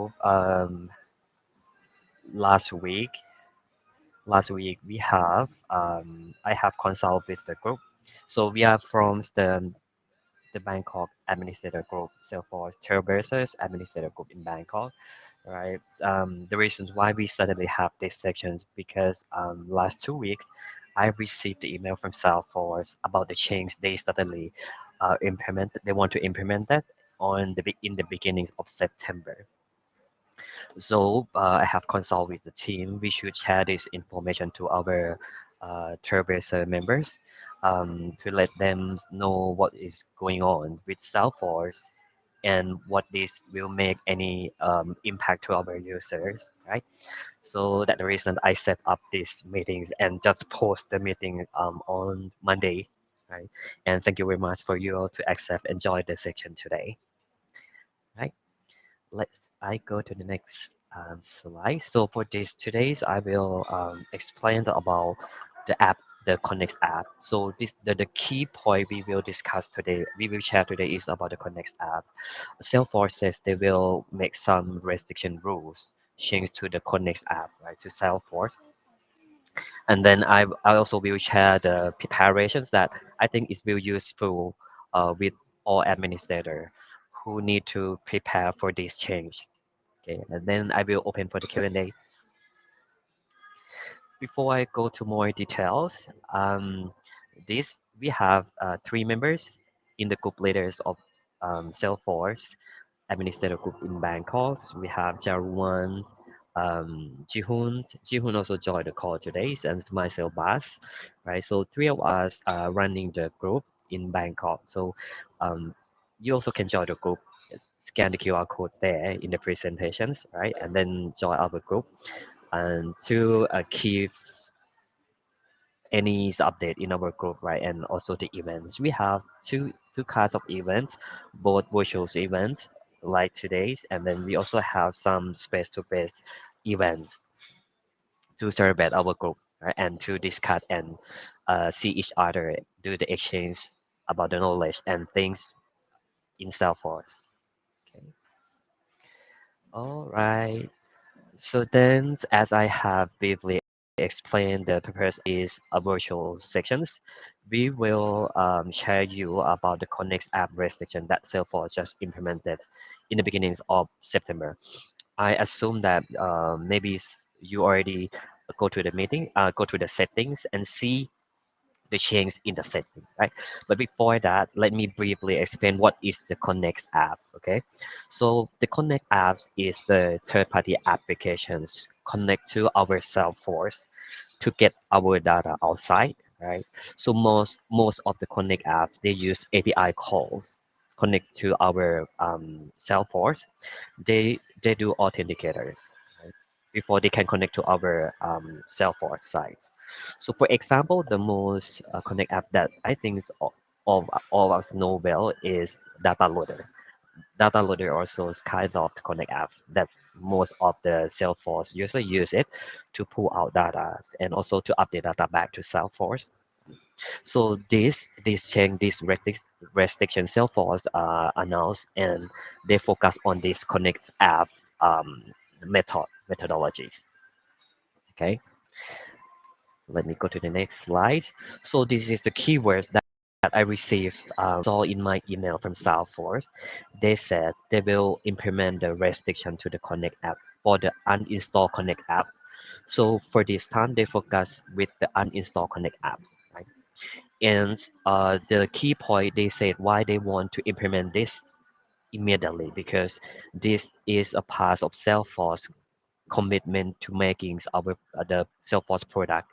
So last week, last week we have I have consulted with the group. So we are from the Bangkok Administrator Group, Salesforce Trailblazers Administrator Group in Bangkok, right? The reasons why we suddenly have these sections because last 2 weeks I received the email from Salesforce about the change they suddenly implement. They want to implement that in the beginnings of September. So I have consulted with the team. We should share this information to our Trailblazer members to let them know what is going on with Salesforce and what this will make any impact to our users, right? So that's the reason I set up these meetings and just post the meeting on Monday, right? And thank you very much for you all to accept and join the section today, right? Let's I go to the next slide. So for this today's, I will explain about the app, the Connect app. So the key point we will discuss today, we will share today is about the Connect app. Salesforce says they will make some restriction rules change to the Connect app, right, to Salesforce. And then I also will share the preparations that I think is will useful with all administrator who need to prepare for this change. Okay, and then I will open for the Q&A. Before I go to more details, this we have three members in the group leaders of Salesforce administrator group in Bangkok. We have Jaruan, Jihoon. Jihoon also joined the call today, and myself, Bas. Right, so three of us are running the group in Bangkok. So um, you also can join the group. Scan the QR code there in the presentations, right, and then join our group and to keep any update in our group, right? And also the events. We have two kinds of events, both virtual events like today's, and then we also have some face-to-face events to celebrate our group, right? And to discuss and see each other, do the exchange about the knowledge and things in Salesforce. Okay. All right. So then, as I have briefly explained, the purpose is a virtual sections. We will share you about the Connect app restriction that Salesforce just implemented in the beginning of September. I assume that maybe you already go to the meeting, go to the settings and see the change in the setting, right? But before that, let me briefly explain what is the Connect app, okay? So the Connect app is the third-party applications connect to our Salesforce to get our data outside, right? So most of the Connect apps they use API calls connect to our Salesforce. They do authenticators, right? Before they can connect to our Salesforce site. So for example, the most Connect app that I think is all of us know well is Data Loader. Data Loader also is kind of the Connect app that most of the Salesforce user use it to pull out data and also to update data back to Salesforce. So this change, this restriction Salesforce announced and they focus on this Connect app methodologies. Okay. Let me go to the next slide. So this is the keywords that I received, saw in my email from Salesforce. They said they will implement the restriction to the Connect app for the uninstall Connect app. So for this time, they focus with the uninstall Connect app, right? And the key point they said why they want to implement this immediately because this is a part of Salesforce commitment to making our the Salesforce product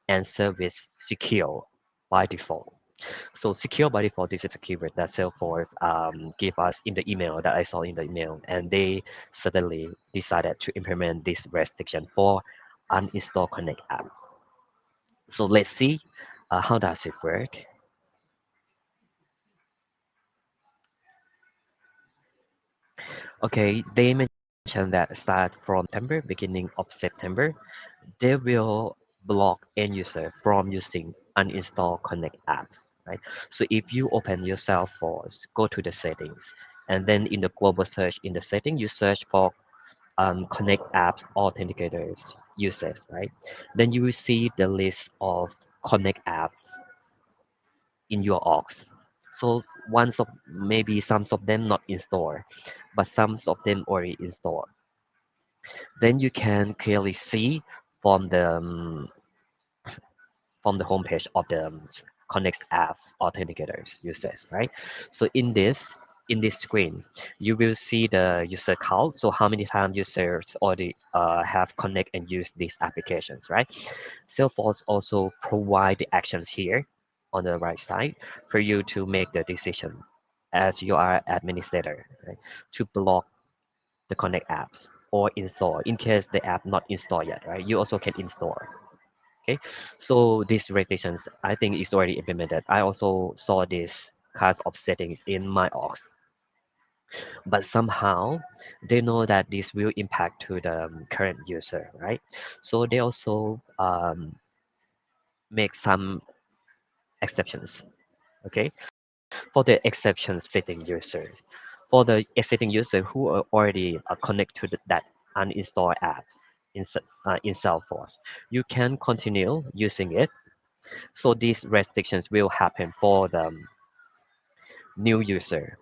and service secure by default. So secure by default this is a keyword that Salesforce gave us in the email that I saw in the email, and they suddenly decided to implement this restriction for uninstall Connect app. So let's see how does it work. Okay, they mentioned that start from September, beginning of September, they will block end user from using uninstall Connect apps, right? So if you open your Salesforce, go to the settings, and then in the global search in the setting, you search for Connect apps authenticators uses, right? Then you will see the list of Connect app in your orgs. So once of maybe some of them not installed, but some of them already installed. Then you can clearly see from the from the homepage of the Connect app authenticators users, right? So in this screen, you will see the user count. So how many times users already have connect and use these applications, right? Salesforce also provide the actions here on the right side for you to make the decision as you are administrator, right? To block the connect apps or install in case the app not installed yet, right? You also can install. Okay, so these regulations I think is already implemented. I also saw this kind of settings in my org, but somehow they know that this will impact to the current user, right? So they also make some exceptions. Okay, for the exceptions fitting users, for the exiting user who are already connect to that uninstalled apps in Salesforce, you can continue using it. So these restrictions will happen for the new user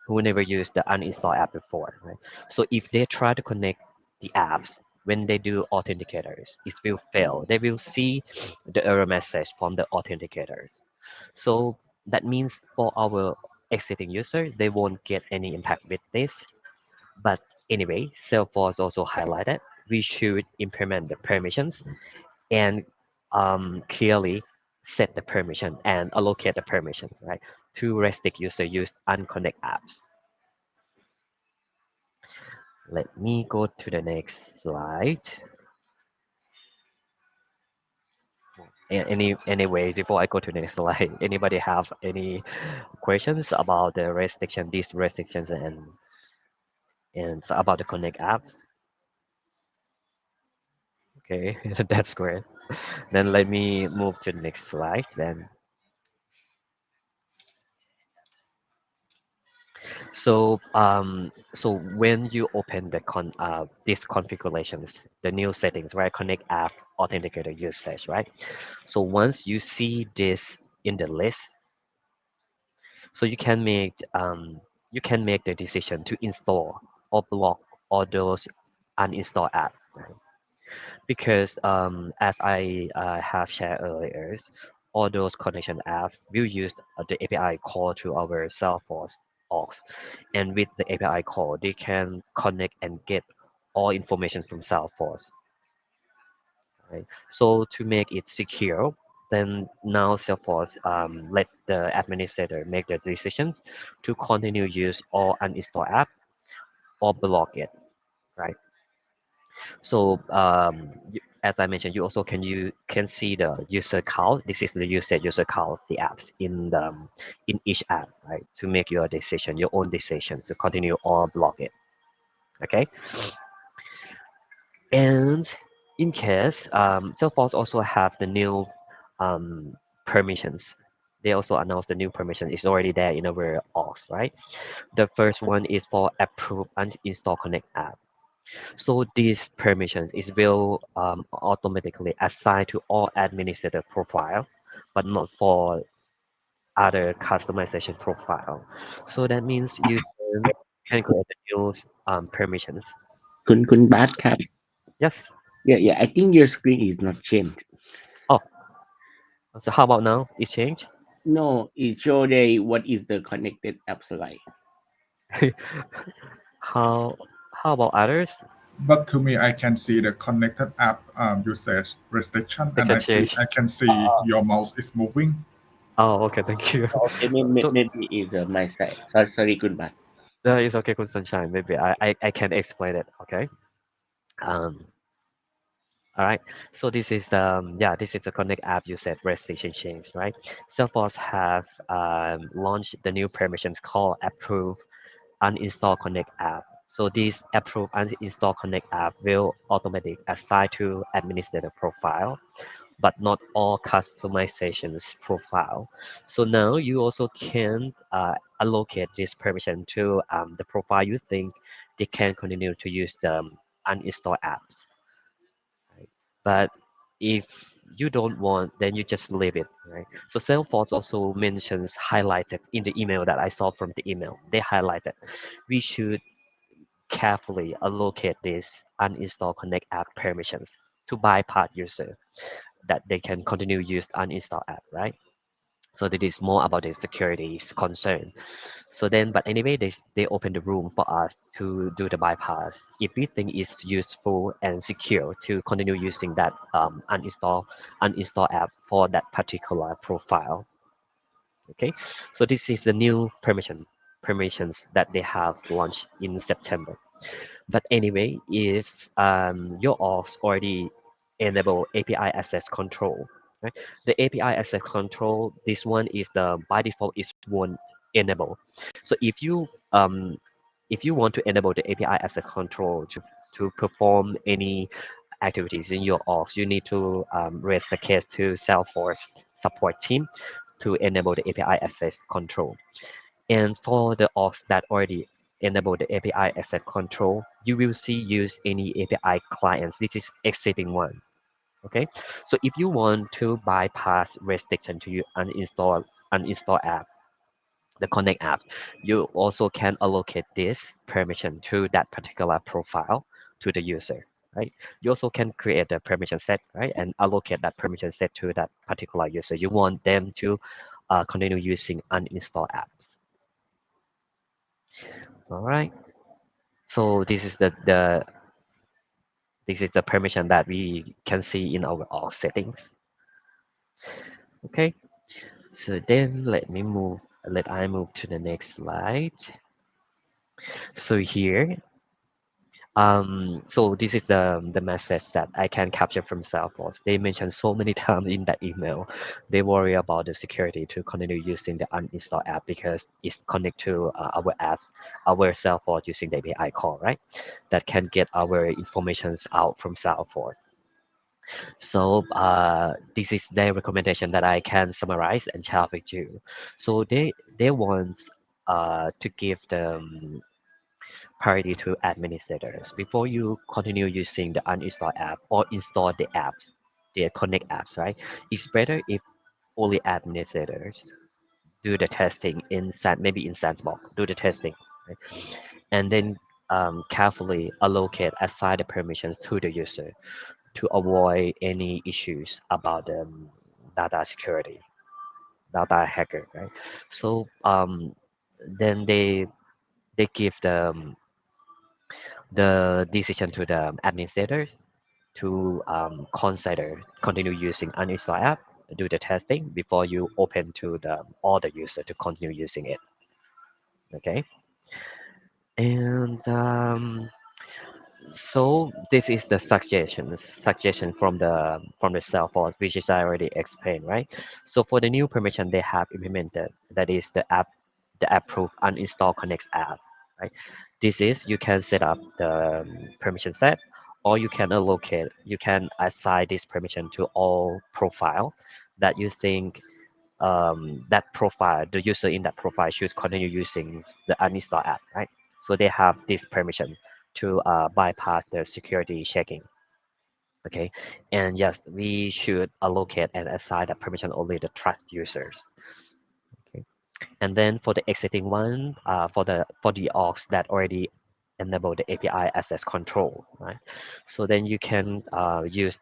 who never used the uninstalled app before, right? So if they try to connect the apps when they do authenticators, it will fail. They will see the error message from the authenticators. So that means for our exiting users, they won't get any impact with this. But anyway, Salesforce also highlighted we should implement the permissions and clearly set the permission and allocate the permission, right, to restrict user use unconnect apps. Let me go to the next slide. Anyway, before I go to the next slide, anybody have any questions about the restriction, these restrictions, and about the connect apps? Okay, that's great. Then let me move to the next slide. Then, so when you open these configurations, the new settings, right? Connect app authenticator usage, right? So once you see this in the list, so you can make the decision to install or block all those uninstalled apps, right? Because as I have shared earlier, all those connection apps will use the API call to our Salesforce orgs, and with the API call, they can connect and get all information from Salesforce. Right? So to make it secure, then now Salesforce let the administrator make the decision to continue use or uninstall app or block it. Right? So as I mentioned, you can see the user count. This is the user count of the apps in each app, right? To make your decision, your own decision to continue or block it. Okay. And in case Salesforce also have the new um, permissions. They also announced the new permission is already there in our orgs, right? The first one is for approve and install connect app. So these permissions is will automatically assign to all administrator profile, but not for other customization profile. So that means you can create the new permissions. คุณบาสครับ Yes. Yeah, I think your screen is not changed. Oh, so how about now? It changed. No, it show the what is the connected app slide. How about others? But to me, I can see the connected app usage restriction, and Section change. I can see your mouse is moving. Oh, okay, thank you. Okay, maybe, So maybe is my side. Sorry, good bad. no, it's okay, good sunshine. Maybe I can explain it. Okay. Um. All right. So this is a Connect app you said restriction change, right? Salesforce have launched the new permissions called approve uninstall Connect app. So this approve uninstall Connect app will automatically assign to administrator profile, but not all customizations profile. So now you also can allocate this permission to the profile you think they can continue to use them uninstall apps, right? But if you don't want, then you just leave it, right? So Salesforce also mentions highlighted in the email that I saw from the email. They highlighted we should carefully allocate this uninstall connect app permissions to bypass user that they can continue use uninstall app, right? So that is more about the security concern. So then, but anyway, they open the room for us to do the bypass if we think it's useful and secure to continue using that uninstall app for that particular profile. Okay, so this is the new permissions that they have launched in September. But anyway, if your orgs already enable API access control, right? The API access control, this one is the by default is won't enable. So if you want to enable the API access control to perform any activities in your orgs, you need to raise the case to Salesforce support team to enable the API access control. And for the orgs that already enable the API access control, you will see use any API clients. This is exiting one. Okay. So if you want to bypass restriction to you uninstall app, the Connect app, you also can allocate this permission to that particular profile to the user. Right. You also can create a permission set, right, and allocate that permission set to that particular user. You want them to continue using uninstall apps. All right. So this is the permission that we can see in our all settings. Okay. So then let I move to the next slide. So here, so this is the message that I can capture from Salesforce. They mentioned so many times in that email. They worry about the security to continue using the uninstall app because it's connect to our app, our Salesforce using the API call, right? That can get our informations out from Salesforce. So this is their recommendation that I can summarize and share with you. So they want to give the priority to administrators before you continue using the uninstall app or install the apps, the connect apps, right? It's better if only administrators do the testing in maybe in Sandbox, do the testing, right? And then carefully allocate assign the permissions to the user to avoid any issues about data security, data hacker, right? So then they give the decision to the administrators to consider continue using uninstall app, do the testing before you open to the all the user to continue using it. Okay, and so this is the suggestion from the Salesforce, which is I already explained, right? So for the new permission they have implemented, that is the approved uninstall connects app, right? This is you can set up the permission set, or you can assign this permission to all profile that you think that profile, the user in that profile should continue using the uninstall app, right? So they have this permission to bypass the security checking. Okay, and yes, we should allocate and assign the permission only the trust users. Okay, and then for the exiting one, for the orgs that already enable the API access control, right? So then you can use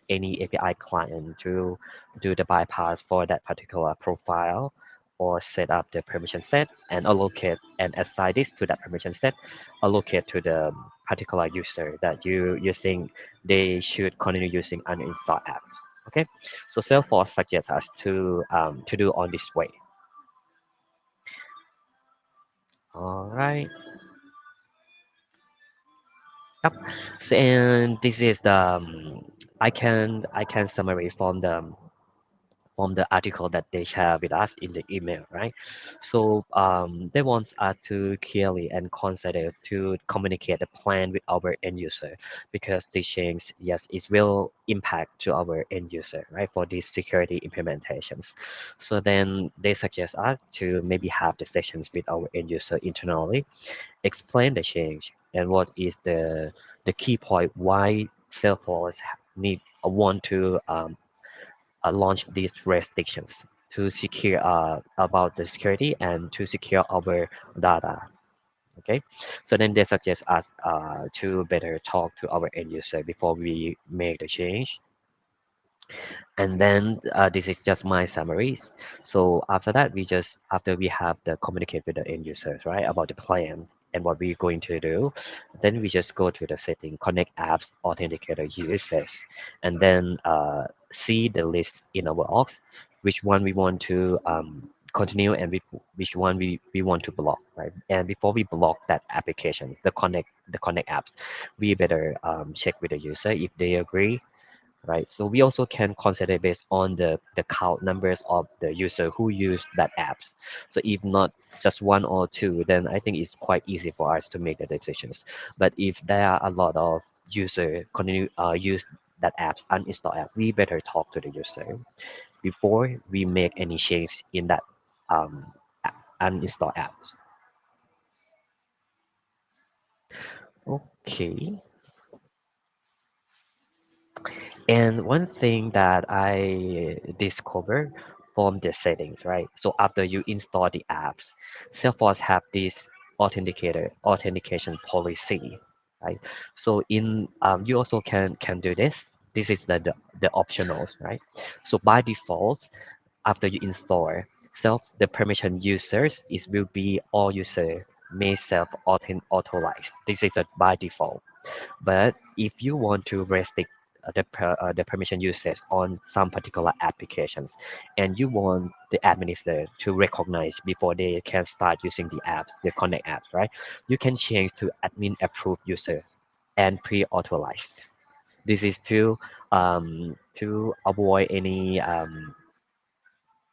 any API client to do the bypass for that particular profile, or set up the permission set and allocate and assign this to that permission set, allocate to the particular user that you think they should continue using uninstall apps. Okay, so Salesforce suggests us to do on this way. All right. Yep. So and this is the I can summary from from the article that they share with us in the email, right? So they want us to clearly and consider to communicate the plan with our end user because the change, yes, it will impact to our end user, right, for these security implementations. So then they suggest us to maybe have the sessions with our end user internally, explain the change and what is the key point why Salesforce need want to launch these restrictions to secure about the security and to secure our data. Okay, so then they suggest us to better talk to our end user before we make the change, and then this is just my summaries. So after that, after we have the communicate with the end users, right, about the plan and what we're going to do, then we just go to the setting, connect apps, authenticator users, and then see the list in our orgs, which one we want to continue and which one we want to block, right? And before we block that application, the connect apps, we better check with the user if they agree, right? So we also can consider based on the count numbers of the user who use that apps. So if not just one or two, then I think it's quite easy for us to make the decisions. But if there are a lot of user continue use that apps, uninstall app, we better talk to the user before we make any change in that um, uninstall app. Okay. And one thing that I discovered from the settings, right? So after you install the apps, Salesforce have this authentication policy, right? So in you also can do this. This is the optionals, right? So by default, after you install the permission users is will be all user may self authorize. This is a by default. But if you want to restrict the permission usage on some particular applications, and you want the administrator to recognize before they can start using the apps, the Connect apps, right? You can change to admin approved user and pre-authorized. This is to avoid any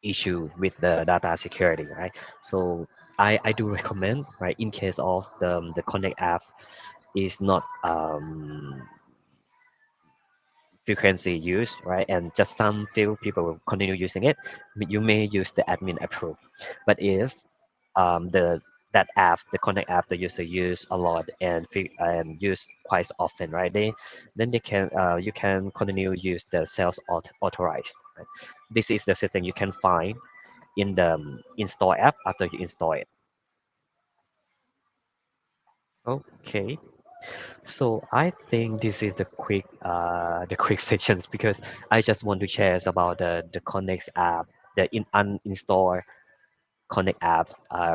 issue with the data security, right? So I do recommend, right, in case of the Connect app is not frequency used, right? And just some few people will continue using it. You may use the admin approve. But if the that app, the Connect app, the user use a lot and use quite often, right? Then they can you can continue use the sales authorized. Right? This is the setting you can find in the install app after you install it. Okay. So I think this is the quick sections because I just want to share about the Connect app, the uninstall Connect app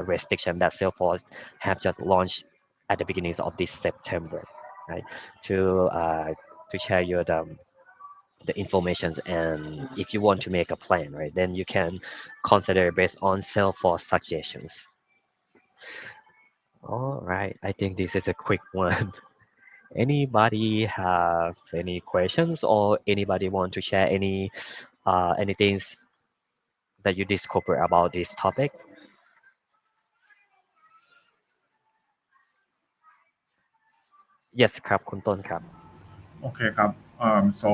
restriction that Salesforce have just launched at the beginning of this September, right? To uh, to share you the informations, and if you want to make a plan, right, then you can consider based on Salesforce suggestions. All right, I think this is a quick one. Anybody have any questions or anybody want to share any things that you discover about this topic? Yes ครับคุณต้นครับ Okay ครับ so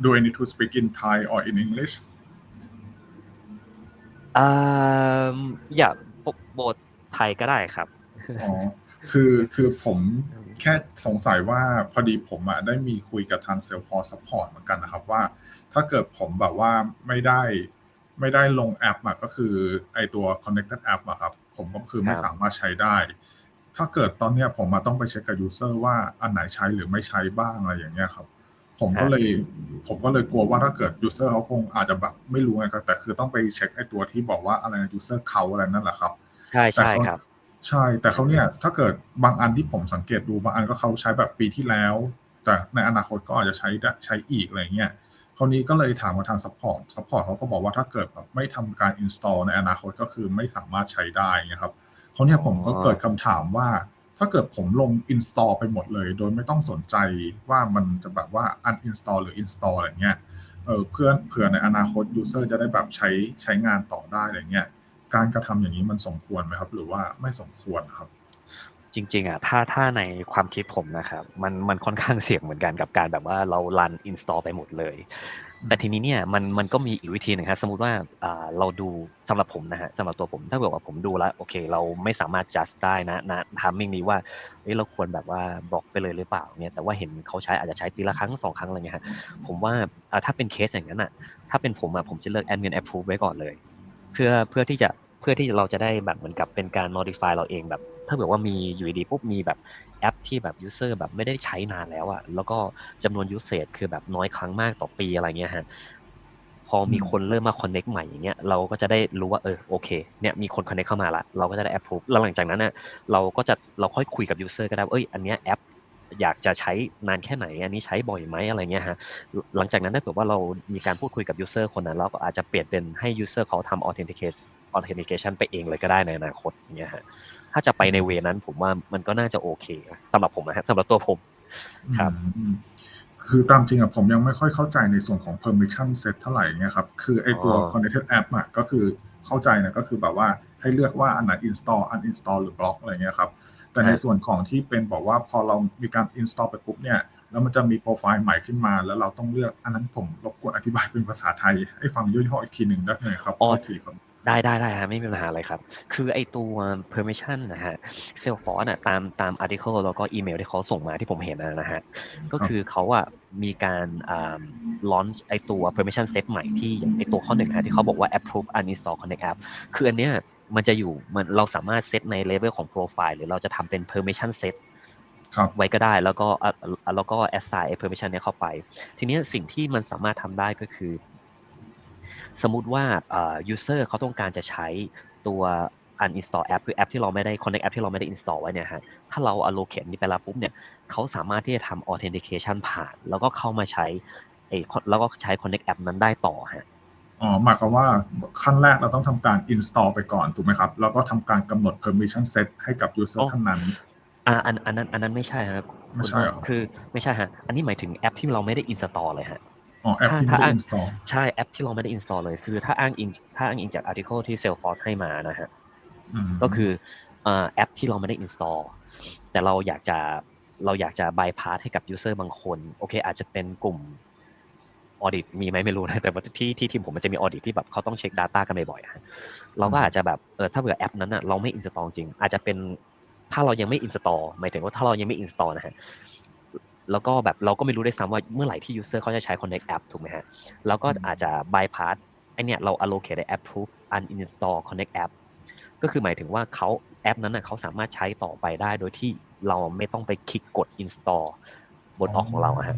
do I need to speak in Thai or in English yeah โบทไทยก็ได้ครับ อ๋อคือผมแค่สงสัยว่าพอดีผมอะได้มีคุยกับทาง Salesforce Support เหมือนกันนะครับว่าถ้าเกิดผมแบบว่าไม่ได้ลงแอปอะก็คือไอตัว connected app อะครับผมก็คือไม่สามารถใช้ได้ถ้าเกิดตอนเนี้ยผมมาต้องไปเช็คกับ user ว่าอันไหนใช้หรือไม่ใช้บ้างอะไรอย่างเงี้ยครับผมก็เลยกลัวว่าถ้าเกิด user เขาคงอาจจะแบบไม่รู้ไงครับแต่คือต้องไปเช็คไอตัวที่บอกว่าอะไร user เขาอะไรนั่นแหละครับใช่แต่ใช่เขาครับใช่แต่เขาเนี่ยถ้าเกิดบางอันที่ผมสังเกตดูบางอันก็เขาใช้แบบปีที่แล้วแต่ในอนาคตก็อาจจะใช้อีกอะไรเงี้ยคราวนี้ก็เลยถามมาทาง support เขาก็บอกว่าถ้าเกิดแบบไม่ทำการ install ในอนาคตก็คือไม่สามารถใช้ได้นะครับเขาเนี่ยผมก็เกิดคำถามว่าถ้าเกิดผมลง install ไปหมดเลยโดยไม่ต้องสนใจว่ามันจะแบบว่า uninstall หรือ install อะไรเงี้ย เผื่อในอนาคต user จะได้แบบใช้งานต่อได้อะไรเงี้ยการกระทำอย่างนี้มันสมควรไหมครับหรือว่าไม่สมควรครับจริงๆอ่ะถ้าในความคิดผมนะครับมันค่อนข้างเสี่ยงเหมือนกันกับการแบบว่าเรารัน install ไปหมดเลยแต่ทีนี้เนี่ยมันก็มีอีกวิธีหนึ่งครับสมมุติว่าเราดูสำหรับผมนะฮะสำหรับตัวผมถ้าเกิดว่าผมดูแล้วโอเคเราไม่สามารถ just ได้นะtiming นี้ว่าเราควรแบบว่าบล็อกไปเลยหรือเปล่าเนี่ยแต่ว่าเห็นเขาใช้อาจจะใช้ทีละครั้ง2ครั้งอะไรเงี้ยฮะผมว่าถ้าเป็นเคสอย่างนั้นอ่ะถ้าเป็นผมผมจะเลือก admin approve ไว้ก่อนเลยเพื่อที่เราจะได้แบบเหมือนกับเป็นการ modify เราเองแบบถ้าเกิดว่ามีอยู่ดีๆปุ๊บมีแบบแอปที่แบบ user แบบไม่ได้ใช้นานแล้วอะแล้วก็จำนวน usage คือแบบน้อยครั้งมากต่อปีอะไรเงี้ยฮะพอมีคนเริ่มมา connect ใหม่อย่างเงี้ยเราก็จะได้รู้ว่าโอเคเนี่ยมีคน connect เข้ามาละเราก็จะได้ approve แล้วหลังจากนั้นน่ะเราค่อยคุยกับ user ก็ได้ว่าอันเนี้ยแอปอยากจะใช้นานแค่ไหนอันนี้ใช้บ่อยไหมอะไรเงี้ยฮะหลังจากนั้นถ้าเกิดว่าเรามีการพูดคุยกับ user คนนั้นเราก็อาจจะเปลี่ยนเป็นให้ user เขาทำ authentication ไปเองเลยก็ได้ในอนาคตอย่างเงี้ยฮะถ้าจะไปในเวนั้นผมว่ามันก็น่าจะโอเคสำหรับผมนะฮะสำหรับตัวผมครับคือตามจริงผมยังไม่ค่อยเข้าใจในส่วนของ permission set เท่าไหร่เงี้ยครับคือไอตัว connected app ก็คือเข้าใจนะก็คือแบบว่าให้เลือกว่าอันไหน install uninstall หรือ block อะไรเงี้ยครับแต่ในส่วนของที่เป็นบอกว่าพอเรามีการ install ไปปุ๊บเนี่ยแล้วมันจะมีโปรไฟล์ใหม่ขึ้นมาแล้วเราต้องเลือกอันนั้นผมรบกวนอธิบายเป็นภาษาไทยให้ฟังย่อๆอีกทีหนึ่งได้ไหมครับโทษทีครับได้ฮะไม่มีปัญหาอะไรครับคือไอตัว permission นะฮะ Salesforce ตาม article แล้วก็อีเมลที่เขาส่งมาที่ผมเห็นนะฮะก็คือเขามีการlaunch ไอตัว permission set ใหม่ที่อย่างไอตัวข้อหนึ่งฮะที่เขาบอกว่า approve uninstall connect app คืออันเนี้ยมันจะอยู่เราสามารถเซตใน level ของ profile หรือเราจะทำเป็น permission set ไว้ก็ได้แล้วก็ assign ไอ้ permission เนี้ยเข้าไปทีนี้สิ่งที่มันสามารถทำได้ก็คือสมมุติว่าuser เขาต้องการจะใช้ตัว uninstall app คือแอปที่เราไม่ได้ connect app ที่เราไม่ได้ install ไว้เนี่ยฮะถ้าเรา allocate นี้ไปแล้วปุ๊บเนี่ยเขาสามารถที่จะทำ authentication ผ่านแล้วก็เข้ามาใช้แล้วก็ใช้ connect app นั้นได้ต่อฮะหมายความว่าขั้นแรกเราต้องทำการ install ไปก่อนถูกไหมครับแล้วก็ทำการกำหนด permission set ให้กับ user ท่านนั้นอันนั้นไม่ใช่ครับไม่ใช่หรอคือไม่ใช่ฮะอันนี้หมายถึงแอปที่เราไม่ได้ install เลยฮะแอปที่ไม่ได้ install ใช่แอปที่เราไม่ได้ install เลยคือถ้าอ้างอิงจาก article ที่ Salesforce ให้มานะฮะก็คือแอปที่เราไม่ได้ install แต่เราอยากจะ bypass ให้กับ user บางคนโอเคอาจจะเป็นกลุ่ม audit มีไหมไม่รู้นะแต่ว่าที่ทีมผมมันจะมี audit ที่แบบเขาต้องเช็ค data กันบ่อยๆฮะเราก็อาจจะแบบถ้าเผื่อแอปนั้นเราไม่ install จริงอาจจะเป็นถ้าเรายังไม่ install หมายถึงว่าถ้าเรายังไม่ install นะฮะแล้วก็แบบเราก็ไม่รู้ด้วยซ้ำว่าเมื่อไหร่ที่ user เขาจะใช้ connect app ถูกไหมฮะแล้วก็อาจจะ bypass ไอเนี่ยเรา allocate ใน approve uninstall connect app ก็คือหมายถึงว่าเขาแอปนั้นเขาสามารถใช้ต่อไปได้โดยที่เราไม่ต้องไปคลิกกด install บนออกของเราฮะ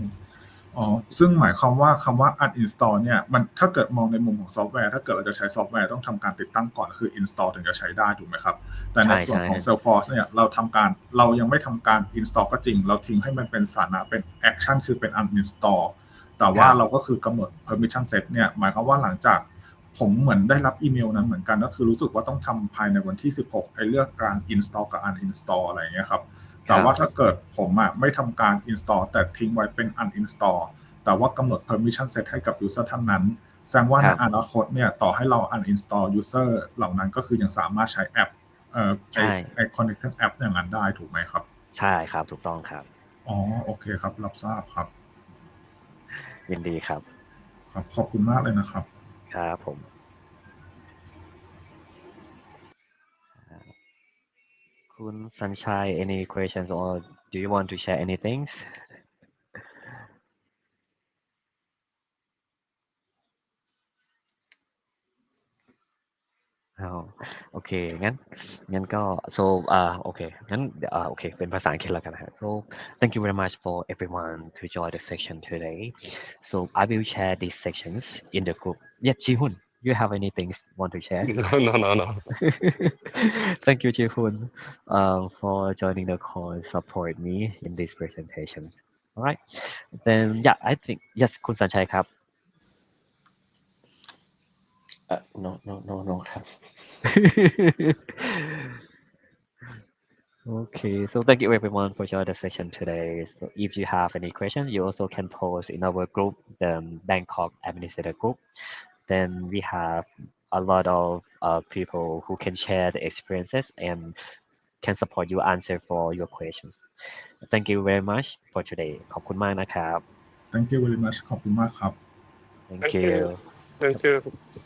ซึ่งหมายความว่าคำว่า uninstall เนี่ยมันถ้าเกิดมองในมุมของซอฟต์แวร์ถ้าเกิดเราจะใช้ซอฟต์แวร์ต้องทำการติดตั้งก่อนคือ install ถึงจะใช้ได้ถูกไหมครับแต่ในส่วนของ Salesforce เนี่ยเรายังไม่ทำการ install ก็จริงเราทิ้งให้มันเป็นสถานะเป็น action คือเป็น uninstall แต่ว่าเราก็คือกำหนด permission set เนี่ยหมายความว่าหลังจากผมเหมือนได้รับอีเมลนั้นเหมือนกันก็คือรู้สึกว่าต้องทำภายในวันที่16เลือกการ install กับ uninstall อะไรอย่างเงี้ยครับแต่ว่าถ้าเกิดผมไม่ทำการ install แต่ทิ้งไว้เป็น uninstall แต่ว่ากำหนด permission set ให้กับ user ท่านนั้นแสดงว่าในอนาคตเนี่ยต่อให้เรา uninstall user เหล่านั้นก็คือยังสามารถใช้แอปไอ connected app อย่างนั้นได้ถูกไหมครับใช่ครับถูกต้องครับโอเคครับรับทราบครับยินดีครับครับขอบคุณมากเลยนะครับครับผมคุณสัญชัย any questions or do you want to share anythingโอเคงั้นก็ so โอเคงั้นโอเคเป็นภาษาอังกฤษแล้วกันนะฮะ so thank you very much for everyone to join the section today so I will share these sections in the group yeah Ji-hun you have anything want to share No. thank you Ji-hun for joining the call and support me in this presentation all right then yeah I think yes คุณสัญชัยครับ No ครับ Okay, so thank you everyone for joining the session today. So if you have any questions, you also can post in our group, the Bangkok Administrator group. Then we have a lot of people who can share the experiences and can support you answer for your questions. Thank you very much for today. ขอบคุณมากนะครับ thank you very much ขอบคุณมากครับ Thank Thank you. you. Thank you.